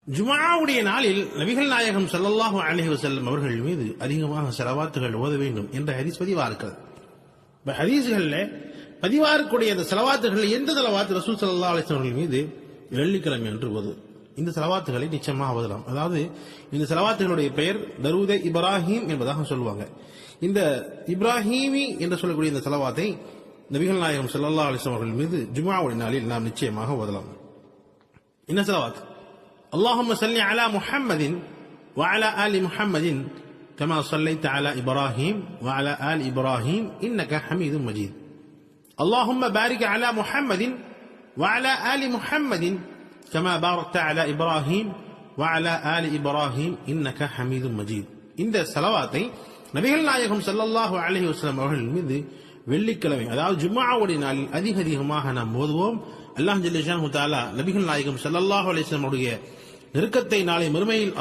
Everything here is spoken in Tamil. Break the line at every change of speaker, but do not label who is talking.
ஜும்ஆவுடைய நாளில் நபிகள் நாயகம் ஸல்லல்லாஹு அலைஹி வஸல்லம் அவர்கள் மீது அதிகமாக ஸலவாத்துகள் ஓத வேண்டும் என்ற ஹதீஸ் பதிவா இருக்கிறது. ஹதீஸ்களில் பதிவா இருக்கக்கூடிய அந்த ஸலவாத்துகள் எந்த ஸலவாத் ரசூல் ஸல்லல்லாஹு அலைஹி வஸல்லம் மீது வெள்ளிக்கிழமை என்று ஓது இந்த ஸலவாத்துகளை நிச்சயமாக ஓதலாம். அதாவது இந்த ஸலவாத்துகளுடைய பெயர் தரூதே இப்ராஹிம் என்பதாக சொல்லுவாங்க. இந்த இப்ராஹிமி என்று சொல்லக்கூடிய இந்த ஸலவாத்தை நபிகள் நாயகம் ஸல்லல்லாஹு அலைஹி வஸல்லம் அவர்கள் மீது ஜும்ஆவுடைய நாளில் நாம் நிச்சயமாக ஓதலாம். என்ன ஸலவாத்? اللهم صل على محمد وعلى آل محمد كما صليت على إبراهيم وعلى آل إبراهيم إنك حميد مجيد. اللهم بارك على محمد وعلى آل محمد كما باركت على إبراهيم وعلى آل إبراهيم إنك حميد مجيد. இந்த ஸலவாத்தை நபிகள் நாயகம் ஸல்லல்லாஹு அலைஹி வஸல்லம் அவர்கள் மீது வெள்ளிக்கிழமை அதாவது ஜும்ஆவுடைய நாளில் அதிகமாக நாம் ஓதுவோம். அல்லாஹ் ஜல்ல ஷானஹு தஆலா நபிகள் நாயகம் ஸல்லல்லாஹு அலைஹி வஸல்லம் உடைய நெருக்கத்தை நாளை மறுமையில்